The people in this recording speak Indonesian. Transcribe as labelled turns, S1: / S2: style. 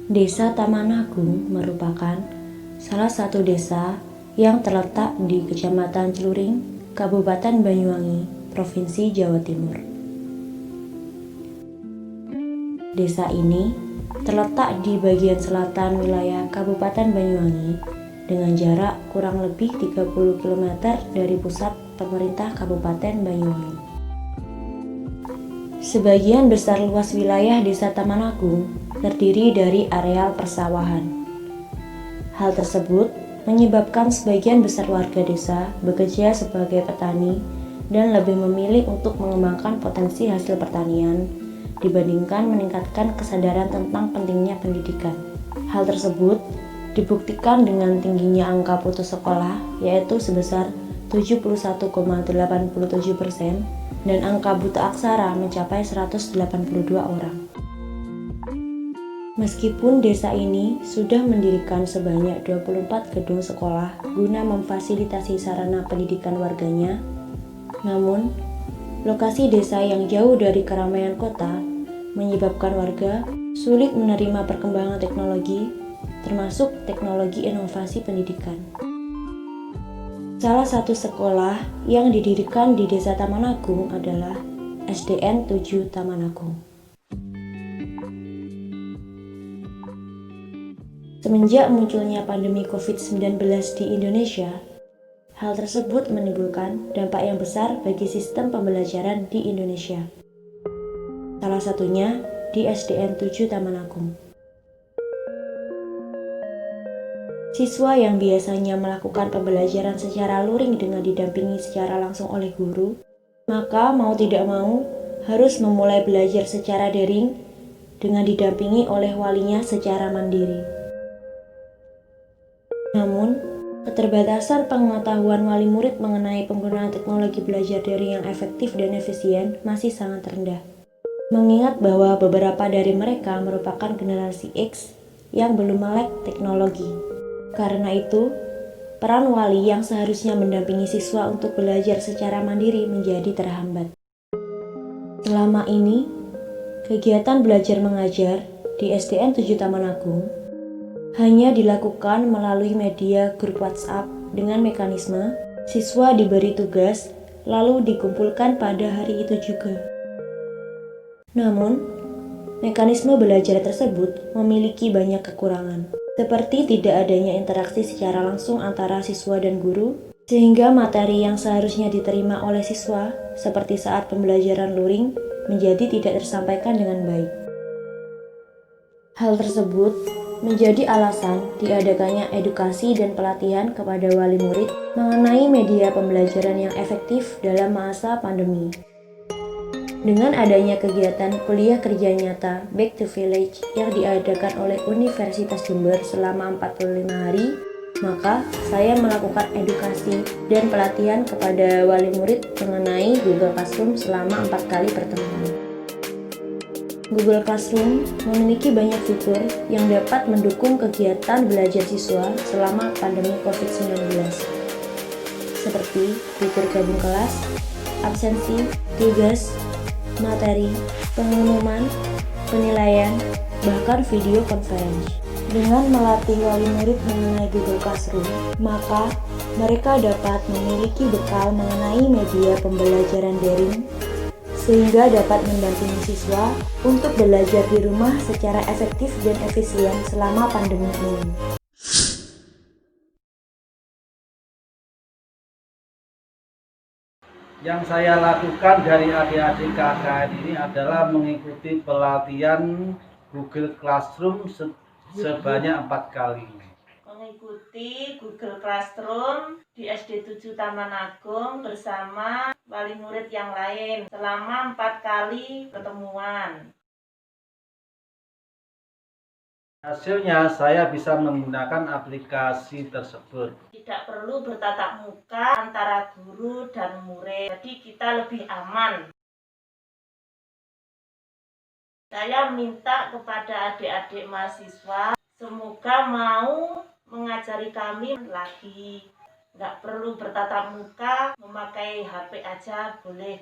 S1: Desa Tamanagung merupakan salah satu desa yang terletak di Kecamatan Celuring, Kabupaten Banyuwangi, Provinsi Jawa Timur. Desa ini terletak di bagian selatan wilayah Kabupaten Banyuwangi dengan jarak kurang lebih 30 km dari pusat pemerintah Kabupaten Banyuwangi. Sebagian besar luas wilayah Desa Tamanagung terdiri dari areal persawahan. Hal tersebut menyebabkan sebagian besar warga desa bekerja sebagai petani dan lebih memilih untuk mengembangkan potensi hasil pertanian dibandingkan meningkatkan kesadaran tentang pentingnya pendidikan. Hal tersebut dibuktikan dengan tingginya angka putus sekolah, yaitu sebesar 71,87% dan angka buta aksara mencapai 182 orang. Meskipun desa ini sudah mendirikan sebanyak 24 gedung sekolah guna memfasilitasi sarana pendidikan warganya, namun lokasi desa yang jauh dari keramaian kota menyebabkan warga sulit menerima perkembangan teknologi, termasuk teknologi inovasi pendidikan. Salah satu sekolah yang didirikan di Desa Tamanagung adalah SDN 7 Tamanagung. Semenjak munculnya pandemi COVID-19 di Indonesia, hal tersebut menimbulkan dampak yang besar bagi sistem pembelajaran di Indonesia. Salah satunya di SDN 7 Tamanagung. Siswa yang biasanya melakukan pembelajaran secara luring dengan didampingi secara langsung oleh guru, maka mau tidak mau harus memulai belajar secara daring dengan didampingi oleh walinya secara mandiri. Namun, keterbatasan pengetahuan wali murid mengenai penggunaan teknologi belajar daring yang efektif dan efisien masih sangat rendah. Mengingat bahwa beberapa dari mereka merupakan generasi X yang belum melek teknologi. Karena itu, peran wali yang seharusnya mendampingi siswa untuk belajar secara mandiri menjadi terhambat. Selama ini, kegiatan belajar mengajar di SDN 7 Tamanagung hanya dilakukan melalui media grup WhatsApp dengan mekanisme siswa diberi tugas lalu dikumpulkan pada hari itu juga. Namun, mekanisme belajar tersebut memiliki banyak kekurangan, seperti tidak adanya interaksi secara langsung antara siswa dan guru, sehingga materi yang seharusnya diterima oleh siswa, seperti saat pembelajaran luring, menjadi tidak tersampaikan dengan baik. Hal tersebut menjadi alasan diadakannya edukasi dan pelatihan kepada wali murid mengenai media pembelajaran yang efektif dalam masa pandemi. Dengan adanya kegiatan kuliah kerja nyata Back to Village yang diadakan oleh Universitas Jember selama 45 hari, maka saya melakukan edukasi dan pelatihan kepada wali murid mengenai Google Classroom selama 4 kali pertemuan. Google Classroom memiliki banyak fitur yang dapat mendukung kegiatan belajar siswa selama pandemi COVID-19, seperti fitur gabung kelas, absensi, tugas, materi, pengumuman, penilaian, bahkan video conference. Dengan melatih wali murid mengenai Google Classroom, maka mereka dapat memiliki bekal mengenai media pembelajaran daring sehingga dapat mendampingi siswa untuk belajar di rumah secara efektif dan efisien selama pandemi ini.
S2: Yang saya lakukan dari adik-adik KKN ini adalah mengikuti pelatihan Google Classroom sebanyak 4 kali.
S3: Mengikuti Google Classroom di SD 7 Tamanagung bersama wali murid yang lain selama 4 kali pertemuan.
S2: Hasilnya saya bisa menggunakan aplikasi tersebut.
S3: Tidak perlu bertatap muka antara guru dan murid, jadi kita lebih aman. Saya minta kepada adik-adik mahasiswa semoga mau mengajari kami lagi. Nggak perlu bertatap muka, memakai HP aja boleh.